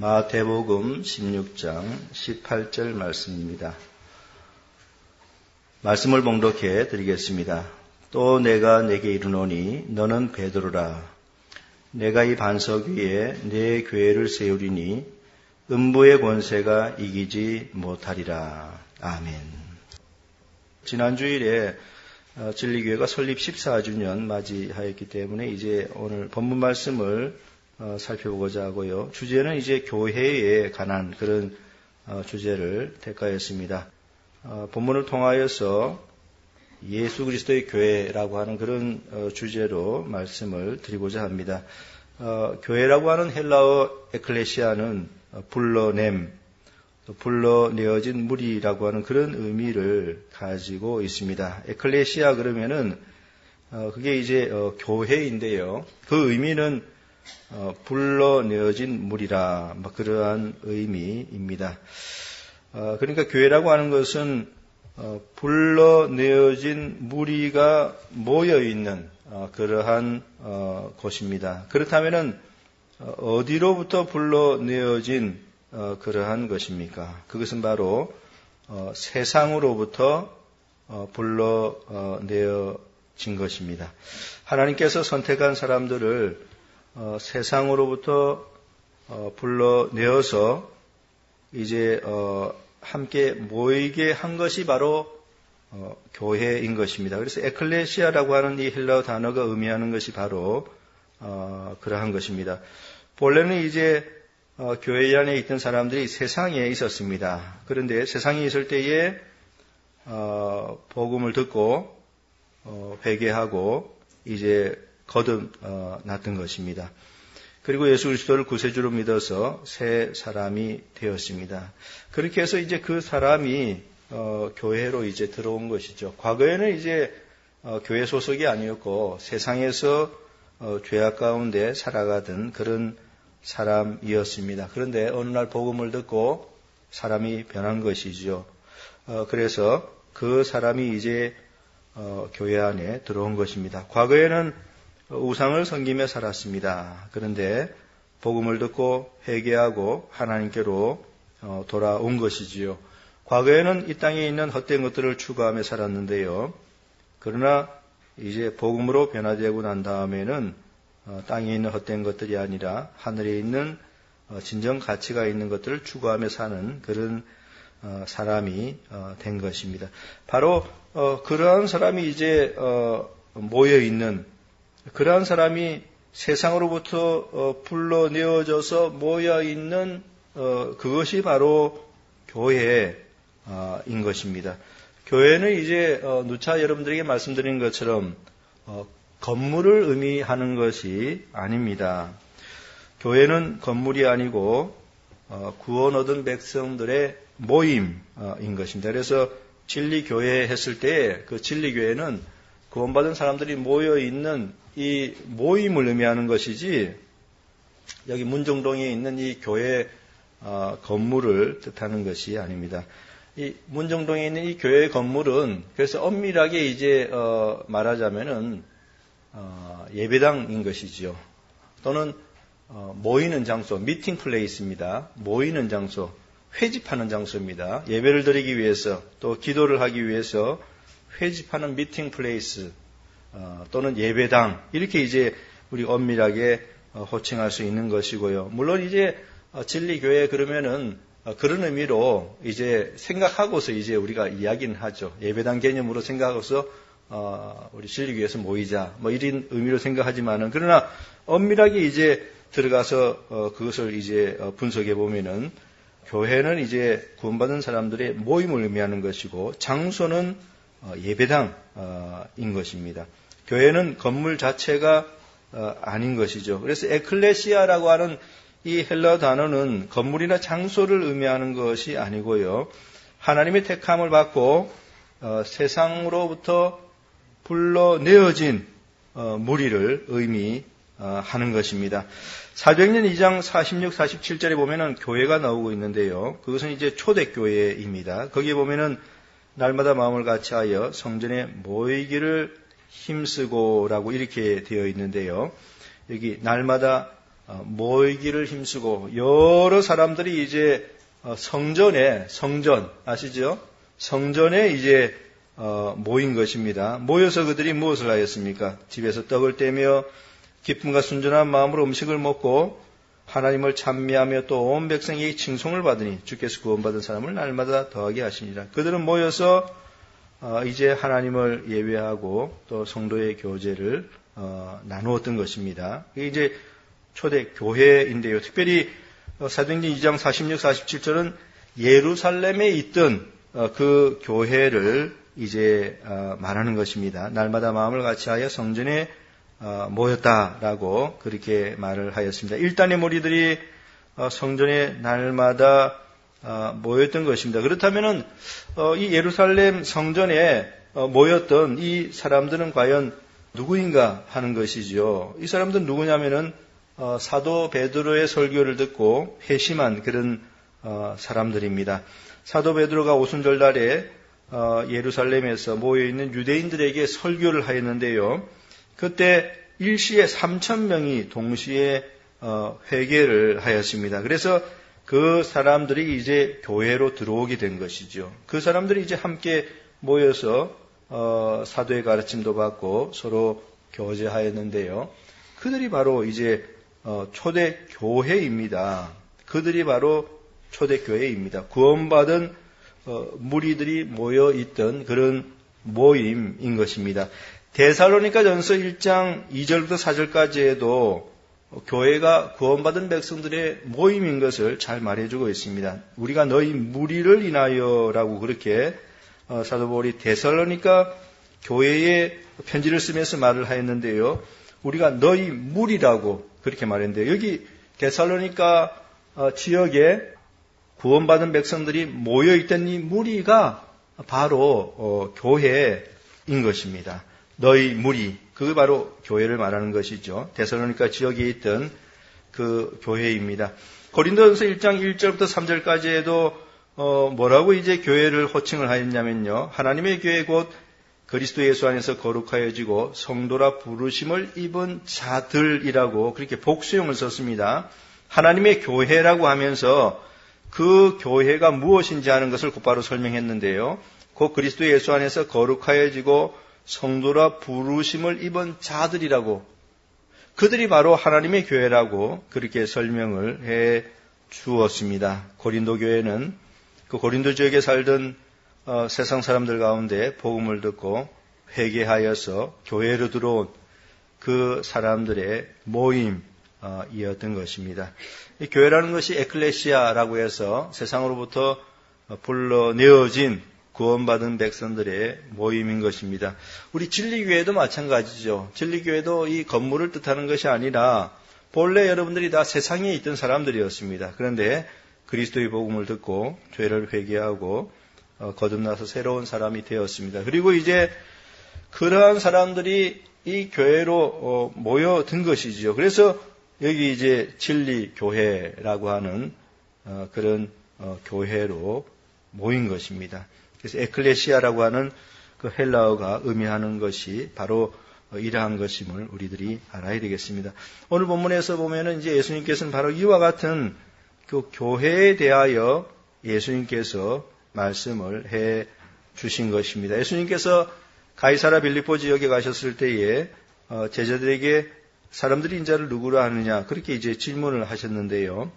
마태복음 16장 18절 말씀입니다. 말씀을 봉독해 드리겠습니다. 또 내가 내게 이르노니 너는 베드로라. 내가 이 반석 위에 내 교회를 세우리니 음부의 권세가 이기지 못하리라. 아멘. 지난 주일에 진리교회가 설립 14주년 맞이하였기 때문에 이제 오늘 본문 말씀을 살펴보고자 하고요. 주제는 이제 교회에 관한 그런 주제를 택하였습니다. 본문을 통하여서 예수 그리스도의 교회라고 하는 그런 주제로 말씀을 드리고자 합니다. 교회라고 하는 헬라어 에클레시아는 불러냄, 불러내어진 무리라고 하는 그런 의미를 가지고 있습니다. 에클레시아 그러면은 그게 이제 교회인데요. 그 의미는 불러내어진 무리라, 그러한 의미입니다. 그러니까 교회라고 하는 것은 불러내어진 무리가 모여있는 그러한 곳입니다. 그렇다면은 어디로부터 불러내어진 그러한 것입니까? 그것은 바로 세상으로부터 불러내어진 것입니다. 하나님께서 선택한 사람들을 세상으로부터 불러내어서 이제 함께 모이게 한 것이 바로 교회인 것입니다. 그래서 에클레시아라고 하는 이 헬라어 단어가 의미하는 것이 바로 그러한 것입니다. 본래는 이제 교회 안에 있던 사람들이 세상에 있었습니다. 그런데 세상에 있을 때에 복음을 듣고 회개하고 이제 거듭났던 것입니다. 그리고 예수 그리스도를 구세주로 믿어서 새 사람이 되었습니다. 그렇게 해서 이제 그 사람이 교회로 이제 들어온 것이죠. 과거에는 이제 교회 소속이 아니었고 세상에서 죄악 가운데 살아가던 그런 사람이었습니다. 그런데 어느 날 복음을 듣고 사람이 변한 것이죠. 그래서 그 사람이 이제 교회 안에 들어온 것입니다. 과거에는 우상을 섬기며 살았습니다. 그런데 복음을 듣고 회개하고 하나님께로 돌아온 것이지요. 과거에는 이 땅에 있는 헛된 것들을 추구하며 살았는데요. 그러나 이제 복음으로 변화되고 난 다음에는 땅에 있는 헛된 것들이 아니라 하늘에 있는 진정 가치가 있는 것들을 추구하며 사는 그런 사람이 된 것입니다. 바로 그러한 사람이 이제 모여있는 그러한 사람이 세상으로부터 불러내어져서 모여있는 그것이 바로 교회인 것입니다. 교회는 이제 누차 여러분들에게 말씀드린 것처럼 건물을 의미하는 것이 아닙니다. 교회는 건물이 아니고 구원 얻은 백성들의 모임인 것입니다. 그래서 진리교회 했을 때 그 진리교회는 구원받은 사람들이 모여있는 이 모임을 의미하는 것이지 여기 문정동에 있는 이 교회 건물을 뜻하는 것이 아닙니다. 이 문정동에 있는 이 교회 건물은 그래서 엄밀하게 이제 말하자면은 예배당인 것이지요. 또는 모이는 장소, 미팅 플레이스입니다. 모이는 장소, 회집하는 장소입니다. 예배를 드리기 위해서 또 기도를 하기 위해서 회집하는 미팅 플레이스 또는 예배당 이렇게 이제 우리 엄밀하게 호칭할 수 있는 것이고요. 물론 이제 진리교회 그러면은 그런 의미로 이제 생각하고서 이제 우리가 이야기는 하죠. 예배당 개념으로 생각하고서 우리 진리교회에서 모이자 뭐 이런 의미로 생각하지만은 그러나 엄밀하게 이제 들어가서 그것을 이제 분석해 보면은 교회는 이제 구원받은 사람들의 모임을 의미하는 것이고 장소는 예배당인 것입니다. 교회는 건물 자체가 아닌 것이죠. 그래서 에클레시아라고 하는 이 헬라어 단어는 건물이나 장소를 의미하는 것이 아니고요. 하나님의 택함을 받고 세상으로부터 불러내어진 무리를 의미하는 것입니다. 사도행전 2장 46, 47절에 보면은 교회가 나오고 있는데요. 그것은 이제 초대교회입니다. 거기에 보면은 날마다 마음을 같이하여 성전에 모이기를 힘쓰고라고 이렇게 되어 있는데요. 여기 날마다 모이기를 힘쓰고 여러 사람들이 이제 성전 아시죠? 성전에 이제 모인 것입니다. 모여서 그들이 무엇을 하였습니까? 집에서 떡을 떼며 기쁨과 순전한 마음으로 음식을 먹고 하나님을 찬미하며 또 온 백성에게 칭송을 받으니 주께서 구원받은 사람을 날마다 더하게 하시니라. 그들은 모여서 이제 하나님을 예배하고 또 성도의 교제를 나누었던 것입니다. 이게 이제 초대 교회인데요. 특별히 사도행전 2장 46, 47절은 예루살렘에 있던 그 교회를 이제 말하는 것입니다. 날마다 마음을 같이하여 성전에 모였다라고 그렇게 말을 하였습니다. 일단의 무리들이 성전에 날마다 모였던 것입니다. 그렇다면은 이 예루살렘 성전에 모였던 이 사람들은 과연 누구인가 하는 것이죠. 이 사람들은 누구냐면은 사도 베드로의 설교를 듣고 회심한 그런 사람들입니다. 사도 베드로가 오순절날에 예루살렘에서 모여있는 유대인들에게 설교를 하였는데요. 그때 일시에 3,000명이 동시에 회개를 하였습니다. 그래서 그 사람들이 이제 교회로 들어오게 된 것이죠. 그 사람들이 이제 함께 모여서 사도의 가르침도 받고 서로 교제하였는데요. 그들이 바로 이제 초대 교회입니다. 그들이 바로 초대 교회입니다. 구원받은 무리들이 모여 있던 그런 모임인 것입니다. 데살로니가전서 1장 2절부터 4절까지에도 교회가 구원받은 백성들의 모임인 것을 잘 말해주고 있습니다. 우리가 너희 무리를 인하여라고 그렇게 사도 바울이 데살로니가 교회에 편지를 쓰면서 말을 하였는데요. 우리가 너희 무리라고 그렇게 말했는데요. 여기 데살로니가 지역에 구원받은 백성들이 모여있던 이 무리가 바로 교회인 것입니다. 너희 무리, 그게 바로 교회를 말하는 것이죠. 데살로니가 지역에 있던 그 교회입니다. 고린도전서 1장 1절부터 3절까지에도 뭐라고 이제 교회를 호칭을 하였냐면요. 하나님의 교회 곧 그리스도 예수 안에서 거룩하여지고 성도라 부르심을 입은 자들이라고 그렇게 복수형을 썼습니다. 하나님의 교회라고 하면서 그 교회가 무엇인지 하는 것을 곧바로 설명했는데요. 곧 그리스도 예수 안에서 거룩하여지고 성도라 부르심을 입은 자들이라고, 그들이 바로 하나님의 교회라고 그렇게 설명을 해 주었습니다. 고린도 교회는 그 고린도 지역에 살던 세상 사람들 가운데 복음을 듣고 회개하여서 교회로 들어온 그 사람들의 모임이었던 것입니다. 이 교회라는 것이 에클레시아라고 해서 세상으로부터 불러내어진 구원받은 백성들의 모임인 것입니다. 우리 진리교회도 마찬가지죠. 진리교회도 이 건물을 뜻하는 것이 아니라 본래 여러분들이 다 세상에 있던 사람들이었습니다. 그런데 그리스도의 복음을 듣고 죄를 회개하고 거듭나서 새로운 사람이 되었습니다. 그리고 이제 그러한 사람들이 이 교회로 모여든 것이지요. 그래서 여기 이제 진리교회라고 하는 그런 교회로 모인 것입니다. 그래서 에클레시아라고 하는 그 헬라어가 의미하는 것이 바로 이러한 것임을 우리들이 알아야 되겠습니다. 오늘 본문에서 보면은 이제 예수님께서는 바로 이와 같은 그 교회에 대하여 예수님께서 말씀을 해 주신 것입니다. 예수님께서 가이사라 빌립보 지역에 가셨을 때에 제자들에게 사람들이 인자를 누구로 하느냐 그렇게 이제 질문을 하셨는데요.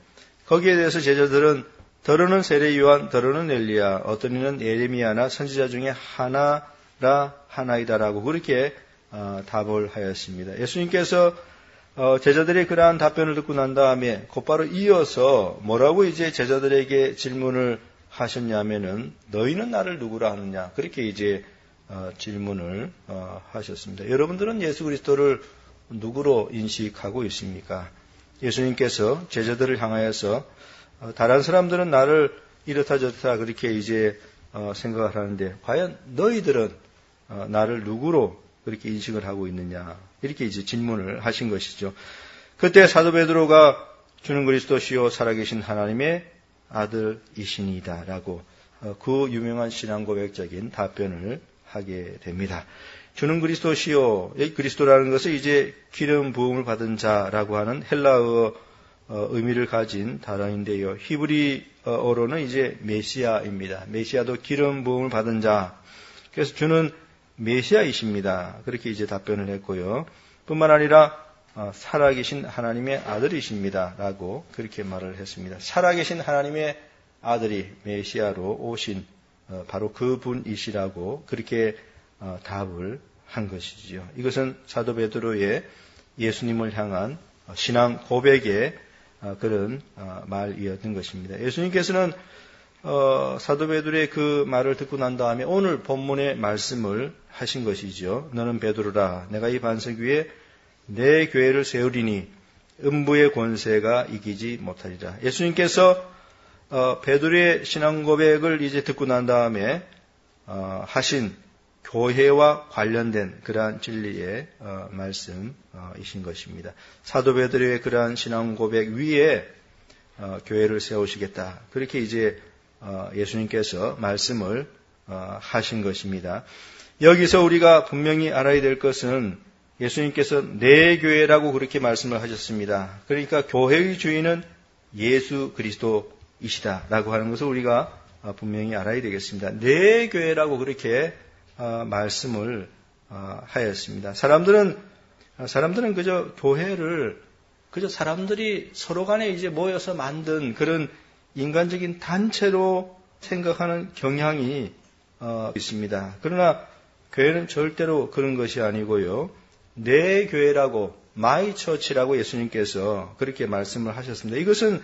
거기에 대해서 제자들은 더러는 세례 요한, 더러는 엘리야, 어떤 이는 예레미야나 선지자 중에 하나이다라고 그렇게 답을 하였습니다. 예수님께서 제자들의 그러한 답변을 듣고 난 다음에 곧바로 이어서 뭐라고 이제 제자들에게 질문을 하셨냐면은 너희는 나를 누구라 하느냐 그렇게 이제 질문을 하셨습니다. 여러분들은 예수 그리스도를 누구로 인식하고 있습니까? 예수님께서 제자들을 향하여서 다른 사람들은 나를 이렇다 저렇다 그렇게 이제 생각을 하는데 과연 너희들은 나를 누구로 그렇게 인식을 하고 있느냐 이렇게 이제 질문을 하신 것이죠. 그때 사도 베드로가 주는 그리스도시요 살아계신 하나님의 아들이시니다라고 그 유명한 신앙 고백적인 답변을 하게 됩니다. 주는 그리스도시요. 이 그리스도라는 것은 이제 기름 부음을 받은 자라고 하는 헬라어 의미를 가진 단어인데요. 히브리어로는 이제 메시아입니다. 메시아도 기름 부음을 받은 자. 그래서 주는 메시아이십니다. 그렇게 이제 답변을 했고요. 뿐만 아니라 살아계신 하나님의 아들이십니다. 라고 그렇게 말을 했습니다. 살아계신 하나님의 아들이 메시아로 오신 바로 그분이시라고 그렇게 답을 한 것이지요. 이것은 사도 베드로의 예수님을 향한 신앙 고백의 그런 말이었던 것입니다. 예수님께서는 사도 베드로의 그 말을 듣고 난 다음에 오늘 본문의 말씀을 하신 것이죠. 너는 베드로라. 내가 이 반석 위에 내 교회를 세우리니 음부의 권세가 이기지 못하리라. 예수님께서 베드로의 신앙 고백을 이제 듣고 난 다음에 하신 교회와 관련된 그러한 진리의 말씀이신 것입니다. 사도 베드로의 그러한 신앙 고백 위에 교회를 세우시겠다. 그렇게 이제 예수님께서 말씀을 하신 것입니다. 여기서 우리가 분명히 알아야 될 것은 예수님께서 내 교회라고 그렇게 말씀을 하셨습니다. 그러니까 교회의 주인은 예수 그리스도이시다라고 하는 것을 우리가 분명히 알아야 되겠습니다. 내 교회라고 그렇게 말씀을 하였습니다. 사람들은 그저 교회를 그저 사람들이 서로 간에 이제 모여서 만든 그런 인간적인 단체로 생각하는 경향이 있습니다. 그러나 교회는 절대로 그런 것이 아니고요. 내 교회라고 마이 처치라고 예수님께서 그렇게 말씀을 하셨습니다. 이것은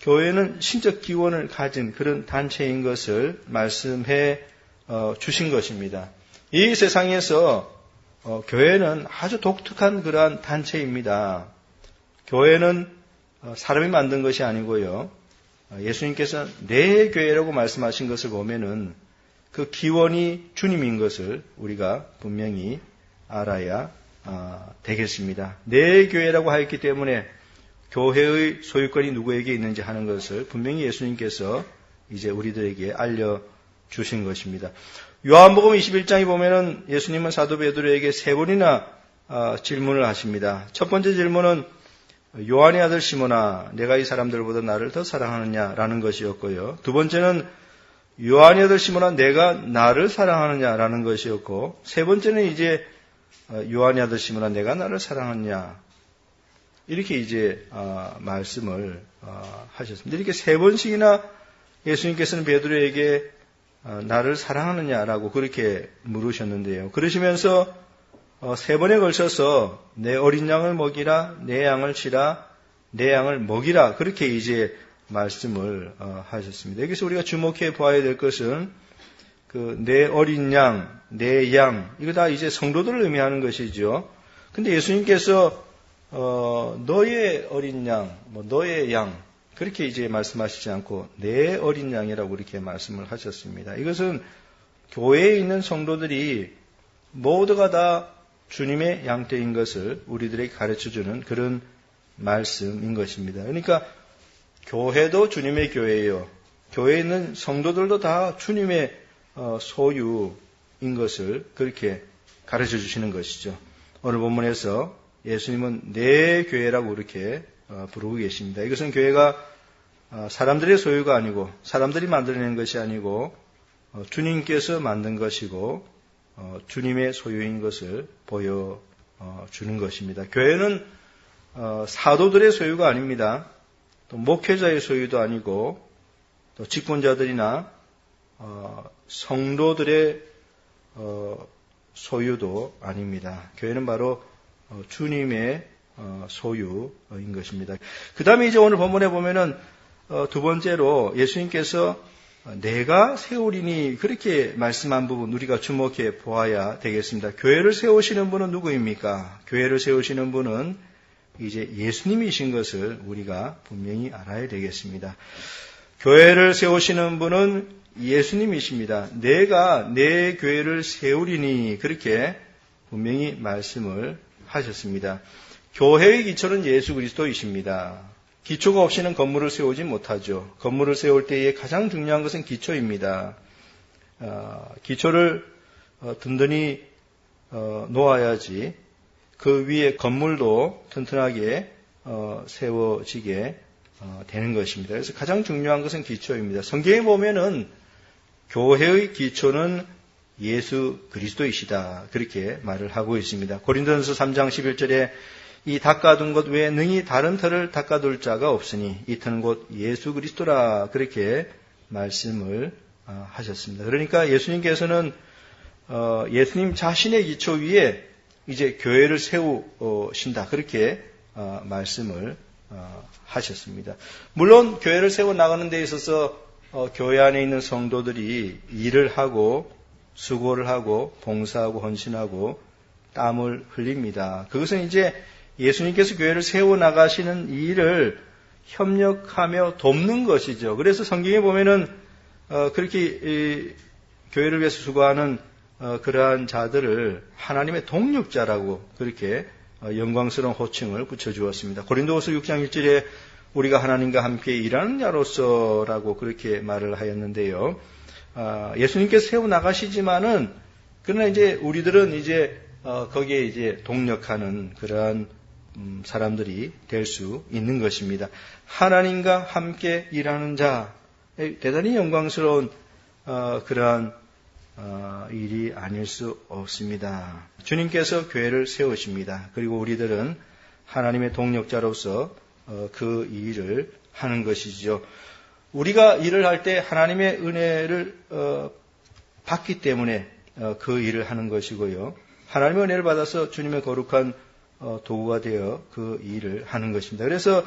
교회는 신적 기원을 가진 그런 단체인 것을 말씀해 주신 것입니다. 이 세상에서 교회는 아주 독특한 그러한 단체입니다. 교회는 사람이 만든 것이 아니고요. 예수님께서 내 교회라고 말씀하신 것을 보면은 그 기원이 주님인 것을 우리가 분명히 알아야 되겠습니다. 내 교회라고 하였기 때문에 교회의 소유권이 누구에게 있는지 하는 것을 분명히 예수님께서 이제 우리들에게 알려주신 것입니다. 요한복음 21장에 보면은 예수님은 사도 베드로에게 세 번이나 질문을 하십니다. 첫 번째 질문은 요한의 아들 시몬아, 내가 이 사람들보다 나를 더 사랑하느냐라는 것이었고요. 두 번째는 요한의 아들 시몬아, 내가 나를 사랑하느냐라는 것이었고, 세 번째는 이제 요한의 아들 시몬아, 내가 나를 사랑하느냐, 이렇게 이제 말씀을 하셨습니다. 이렇게 세 번씩이나 예수님께서는 베드로에게 나를 사랑하느냐라고 그렇게 물으셨는데요. 그러시면서 세 번에 걸쳐서 내 어린 양을 먹이라, 내 양을 치라, 내 양을 먹이라, 그렇게 이제 말씀을 하셨습니다. 여기서 우리가 주목해 보아야 될 것은 그 내 어린 양, 내 양, 이거 다 이제 성도들을 의미하는 것이죠. 근데 예수님께서 너의 어린 양, 너의 양, 그렇게 이제 말씀하시지 않고 내 어린 양이라고 이렇게 말씀을 하셨습니다. 이것은 교회에 있는 성도들이 모두가 다 주님의 양떼인 것을 우리들에게 가르쳐주는 그런 말씀인 것입니다. 그러니까 교회도 주님의 교회예요. 교회에 있는 성도들도 다 주님의 소유인 것을 그렇게 가르쳐 주시는 것이죠. 오늘 본문에서 예수님은 내 교회라고 이렇게 부르고 계십니다. 이것은 교회가 사람들의 소유가 아니고 사람들이 만들어낸 것이 아니고 주님께서 만든 것이고 주님의 소유인 것을 보여주는 것입니다. 교회는 사도들의 소유가 아닙니다. 또 목회자의 소유도 아니고 또 직분자들이나 성도들의 소유도 아닙니다. 교회는 바로 주님의 소유인 것입니다. 그 다음에 이제 오늘 본문에 보면은 두 번째로 예수님께서 내가 세우리니 그렇게 말씀한 부분 우리가 주목해 보아야 되겠습니다. 교회를 세우시는 분은 누구입니까? 교회를 세우시는 분은 이제 예수님이신 것을 우리가 분명히 알아야 되겠습니다. 교회를 세우시는 분은 예수님이십니다. 내가 내 교회를 세우리니 그렇게 분명히 말씀을 하셨습니다. 교회의 기초는 예수 그리스도이십니다. 기초가 없이는 건물을 세우지 못하죠. 건물을 세울 때에 가장 중요한 것은 기초입니다. 기초를 든든히 놓아야지 그 위에 건물도 튼튼하게 세워지게 되는 것입니다. 그래서 가장 중요한 것은 기초입니다. 성경에 보면은 교회의 기초는 예수 그리스도이시다. 그렇게 말을 하고 있습니다. 고린도전서 3장 11절에 이 닦아둔 것 외에 능히 다른 터를 닦아둘 자가 없으니 이 터는 곧 예수 그리스도라. 그렇게 말씀을 하셨습니다. 그러니까 예수님께서는 예수님 자신의 기초 위에 이제 교회를 세우신다. 그렇게 말씀을 하셨습니다. 물론 교회를 세워 나가는 데 있어서 교회 안에 있는 성도들이 일을 하고 수고를 하고 봉사하고 헌신하고 땀을 흘립니다. 그것은 이제 예수님께서 교회를 세워 나가시는 일을 협력하며 돕는 것이죠. 그래서 성경에 보면은 그렇게 교회를 위해서 수고하는 그러한 자들을 하나님의 동력자라고 그렇게 영광스러운 호칭을 붙여주었습니다. 고린도후서 6장 1절에 우리가 하나님과 함께 일하는 자로서라고 그렇게 말을 하였는데요. 예수님께서 세워 나가시지만은 그러나 이제 우리들은 이제 거기에 이제 동력하는 그러한 사람들이 될 수 있는 것입니다. 하나님과 함께 일하는 자, 대단히 영광스러운 그러한 일이 아닐 수 없습니다. 주님께서 교회를 세우십니다. 그리고 우리들은 하나님의 동력자로서 그 일을 하는 것이죠. 우리가 일을 할 때 하나님의 은혜를 받기 때문에 그 일을 하는 것이고요. 하나님의 은혜를 받아서 주님의 거룩한 도구가 되어 그 일을 하는 것입니다. 그래서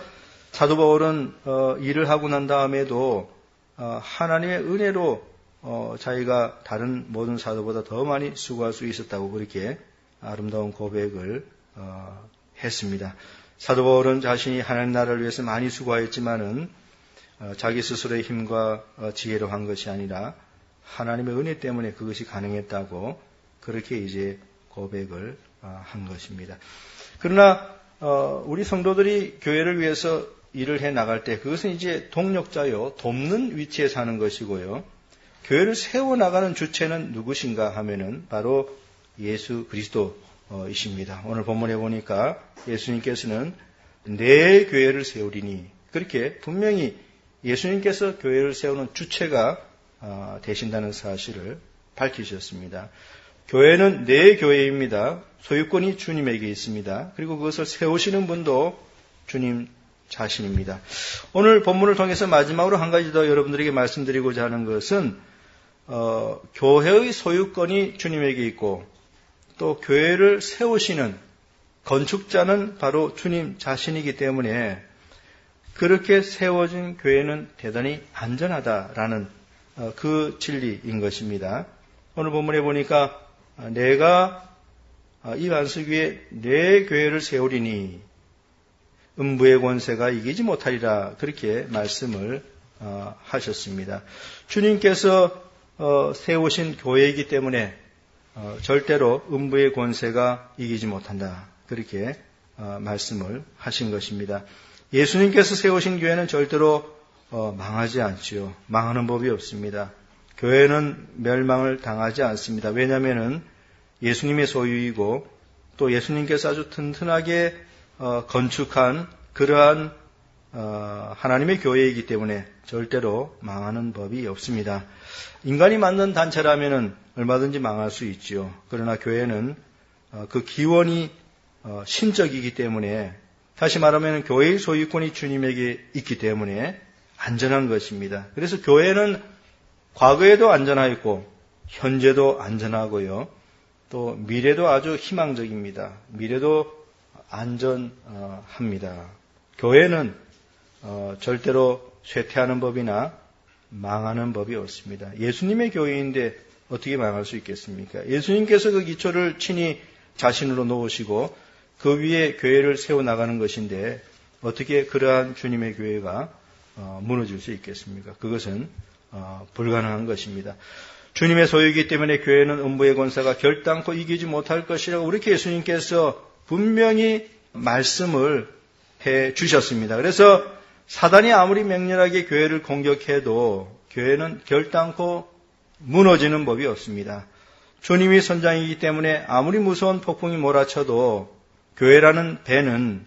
사도 바울은 일을 하고 난 다음에도 하나님의 은혜로 자기가 다른 모든 사도보다 더 많이 수고할 수 있었다고 그렇게 아름다운 고백을 했습니다. 사도 바울은 자신이 하나님 나라를 위해서 많이 수고하였지만은 자기 스스로의 힘과 지혜로 한 것이 아니라 하나님의 은혜 때문에 그것이 가능했다고 그렇게 이제 고백을 한 것입니다. 그러나 우리 성도들이 교회를 위해서 일을 해 나갈 때 그것은 이제 동력자요, 돕는 위치에 사는 것이고요. 교회를 세워나가는 주체는 누구신가 하면은 바로 예수 그리스도이십니다. 오늘 본문에 보니까 예수님께서는 내 교회를 세우리니 그렇게 분명히 예수님께서 교회를 세우는 주체가 되신다는 사실을 밝히셨습니다. 교회는 내 교회입니다. 소유권이 주님에게 있습니다. 그리고 그것을 세우시는 분도 주님 자신입니다. 오늘 본문을 통해서 마지막으로 한 가지 더 여러분들에게 말씀드리고자 하는 것은 교회의 소유권이 주님에게 있고 또 교회를 세우시는 건축자는 바로 주님 자신이기 때문에 그렇게 세워진 교회는 대단히 안전하다라는 그 진리인 것입니다. 오늘 본문에 보니까 내가 이 반석 위에 내 교회를 세우리니 음부의 권세가 이기지 못하리라 그렇게 말씀을 하셨습니다. 주님께서 세우신 교회이기 때문에 절대로 음부의 권세가 이기지 못한다 그렇게 말씀을 하신 것입니다. 예수님께서 세우신 교회는 절대로 망하지 않지요. 망하는 법이 없습니다. 교회는 멸망을 당하지 않습니다. 왜냐하면 예수님의 소유이고 또 예수님께서 아주 튼튼하게 건축한 그러한 하나님의 교회이기 때문에 절대로 망하는 법이 없습니다. 인간이 만든 단체라면 얼마든지 망할 수 있지요. 그러나 교회는 그 기원이 신적이기 때문에 다시 말하면 교회의 소유권이 주님에게 있기 때문에 안전한 것입니다. 그래서 교회는 과거에도 안전하였고 현재도 안전하고요. 또 미래도 아주 희망적입니다. 미래도 안전합니다. 교회는 절대로 쇠퇴하는 법이나 망하는 법이 없습니다. 예수님의 교회인데 어떻게 망할 수 있겠습니까? 예수님께서 그 기초를 친히 자신으로 놓으시고 그 위에 교회를 세워나가는 것인데 어떻게 그러한 주님의 교회가 무너질 수 있겠습니까? 그것은 불가능한 것입니다. 주님의 소유이기 때문에 교회는 음부의 권세가 결단코 이기지 못할 것이라고 이렇게 예수님께서 분명히 말씀을 해 주셨습니다. 그래서 사단이 아무리 맹렬하게 교회를 공격해도 교회는 결단코 무너지는 법이 없습니다. 주님이 선장이기 때문에 아무리 무서운 폭풍이 몰아쳐도 교회라는 배는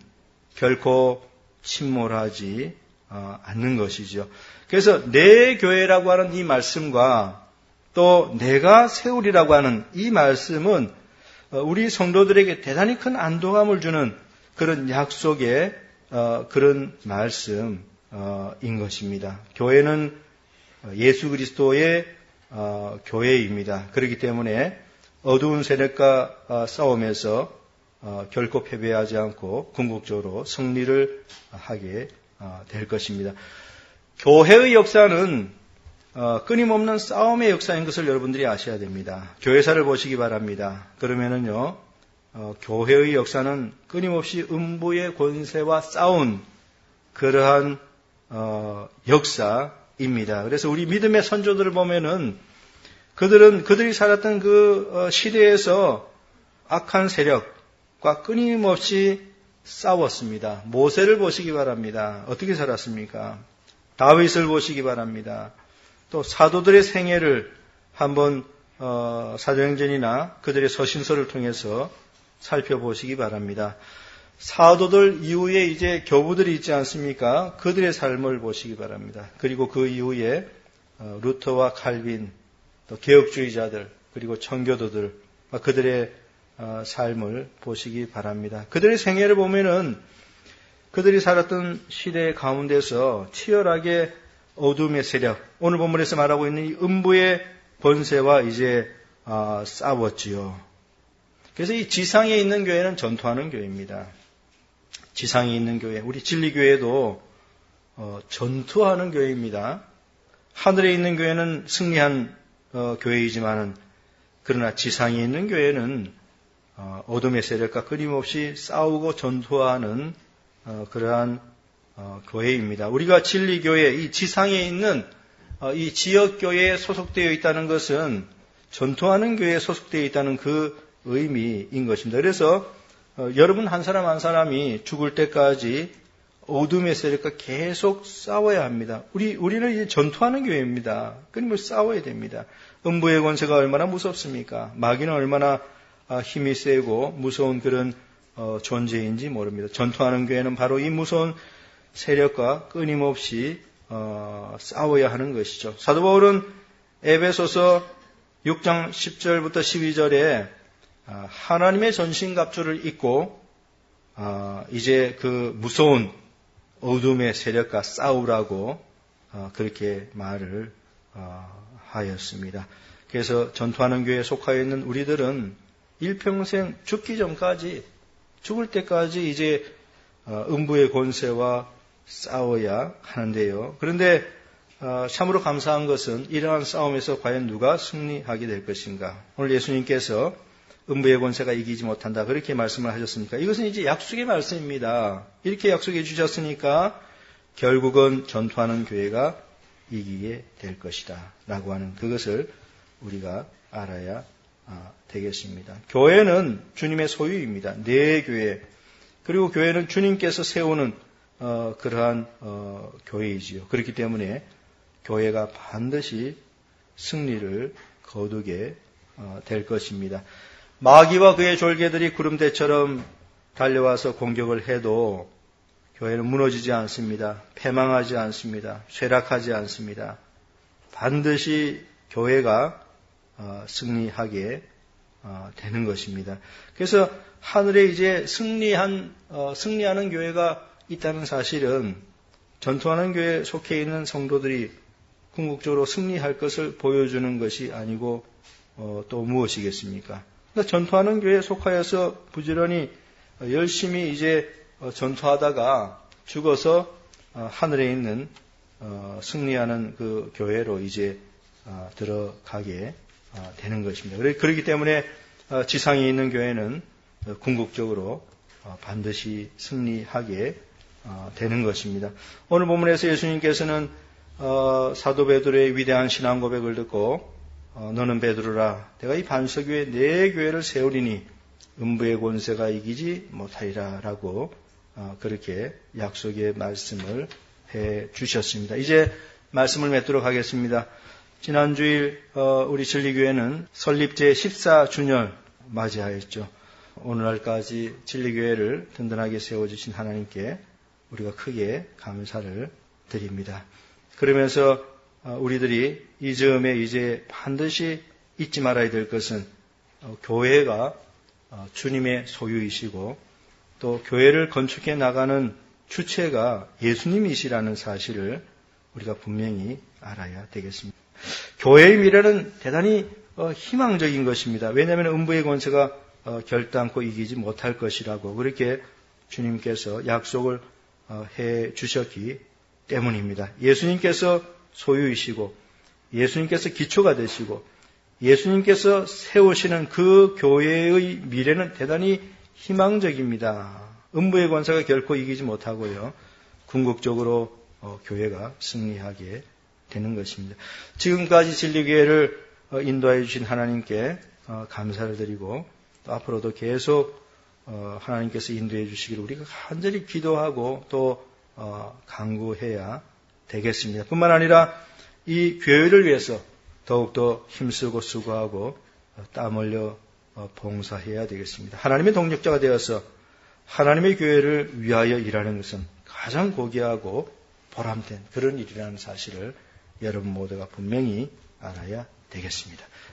결코 침몰하지 않는 것이죠. 그래서 내 교회라고 하는 이 말씀과 또 내가 세우리라고 하는 이 말씀은 우리 성도들에게 대단히 큰 안도감을 주는 그런 약속의 그런 말씀인 것입니다. 교회는 예수 그리스도의 교회입니다. 그렇기 때문에 어두운 세력과 싸움에서 결코 패배하지 않고 궁극적으로 승리를 하게 될 것입니다. 교회의 역사는 끊임없는 싸움의 역사인 것을 여러분들이 아셔야 됩니다. 교회사를 보시기 바랍니다. 그러면은요, 교회의 역사는 끊임없이 음부의 권세와 싸운 그러한 역사입니다. 그래서 우리 믿음의 선조들을 보면은 그들이 살았던 그 시대에서 악한 세력과 끊임없이 싸웠습니다. 모세를 보시기 바랍니다. 어떻게 살았습니까? 다윗을 보시기 바랍니다. 또 사도들의 생애를 한번 사도행전이나 그들의 서신서를 통해서 살펴보시기 바랍니다. 사도들 이후에 이제 교부들이 있지 않습니까? 그들의 삶을 보시기 바랍니다. 그리고 그 이후에 루터와 칼빈, 또 개혁주의자들, 그리고 청교도들, 그들의 삶을 보시기 바랍니다. 그들의 생애를 보면은 그들이 살았던 시대 가운데서 치열하게 어둠의 세력, 오늘 본문에서 말하고 있는 이 음부의 권세와 이제 싸웠지요. 그래서 이 지상에 있는 교회는 전투하는 교회입니다. 지상에 있는 교회, 우리 진리교회도 전투하는 교회입니다. 하늘에 있는 교회는 승리한 교회이지만은 그러나 지상에 있는 교회는 어둠의 세력과 끊임없이 싸우고 전투하는 그러한 교회입니다. 우리가 진리교회, 이 지상에 있는 이 지역교회에 소속되어 있다는 것은 전투하는 교회에 소속되어 있다는 그 의미인 것입니다. 그래서 여러분 한 사람 한 사람이 죽을 때까지 어둠의 세력과 계속 싸워야 합니다. 우리는 이제 전투하는 교회입니다. 끊임없이 싸워야 됩니다. 음부의 권세가 얼마나 무섭습니까? 마귀는 얼마나 힘이 세고 무서운 그런 존재인지 모릅니다. 전투하는 교회는 바로 이 무서운 세력과 끊임없이 싸워야 하는 것이죠. 사도 바울은 에베소서 6장 10절부터 12절에 하나님의 전신갑주를 입고 이제 그 무서운 어둠의 세력과 싸우라고 그렇게 말을 하였습니다. 그래서 전투하는 교회에 속하여 있는 우리들은 일평생 죽기 전까지, 죽을 때까지 이제 음부의 권세와 싸워야 하는데요. 그런데 참으로 감사한 것은 이러한 싸움에서 과연 누가 승리하게 될 것인가? 오늘 예수님께서 음부의 권세가 이기지 못한다, 그렇게 말씀을 하셨으니까 이것은 이제 약속의 말씀입니다. 이렇게 약속해 주셨으니까 결국은 전투하는 교회가 이기게 될 것이다 라고 하는 그것을 우리가 알아야 되겠습니다. 교회는 주님의 소유입니다. 내 교회, 그리고 교회는 주님께서 세우는 그러한 교회이지요. 그렇기 때문에 교회가 반드시 승리를 거두게 될 것입니다. 마귀와 그의 졸개들이 구름대처럼 달려와서 공격을 해도 교회는 무너지지 않습니다. 패망하지 않습니다. 쇠락하지 않습니다. 반드시 교회가 승리하게 되는 것입니다. 그래서 하늘에 이제 승리하는 교회가 있다는 사실은 전투하는 교회에 속해 있는 성도들이 궁극적으로 승리할 것을 보여주는 것이 아니고 또 무엇이겠습니까? 그러니까 전투하는 교회에 속하여서 부지런히 열심히 이제 전투하다가 죽어서 하늘에 있는 승리하는 그 교회로 이제 들어가게 되는 것입니다. 그렇기 때문에 지상에 있는 교회는 궁극적으로 반드시 승리하게 되는 것입니다. 오늘 본문에서 예수님께서는 사도 베드로의 위대한 신앙 고백을 듣고 너는 베드로라, 내가 이 반석 위에 내 교회를 세우리니 음부의 권세가 이기지 못하리라 라고 그렇게 약속의 말씀을 해 주셨습니다. 이제 말씀을 맺도록 하겠습니다. 지난 주일 우리 진리교회는 설립제 14주년 맞이하였죠. 오늘날까지 진리교회를 든든하게 세워주신 하나님께 우리가 크게 감사를 드립니다. 그러면서 우리들이 이 즈음에 이제 반드시 잊지 말아야 될 것은 교회가 주님의 소유이시고 또 교회를 건축해 나가는 주체가 예수님이시라는 사실을 우리가 분명히 알아야 되겠습니다. 교회의 미래는 대단히 희망적인 것입니다. 왜냐하면 음부의 권세가 결단코 이기지 못할 것이라고 그렇게 주님께서 약속을 해 주셨기 때문입니다. 예수님께서 소유이시고 예수님께서 기초가 되시고 예수님께서 세우시는 그 교회의 미래는 대단히 희망적입니다. 음부의 권세가 결코 이기지 못하고요. 궁극적으로 교회가 승리하게 되는 것입니다. 지금까지 진리교회를 인도해 주신 하나님께 감사를 드리고 또 앞으로도 계속 하나님께서 인도해 주시기를 우리가 간절히 기도하고 또 간구해야 되겠습니다. 뿐만 아니라 이 교회를 위해서 더욱더 힘쓰고 수고하고 땀 흘려 봉사해야 되겠습니다. 하나님의 동력자가 되어서 하나님의 교회를 위하여 일하는 것은 가장 고귀하고 보람된 그런 일이라는 사실을 여러분 모두가 분명히 알아야 되겠습니다.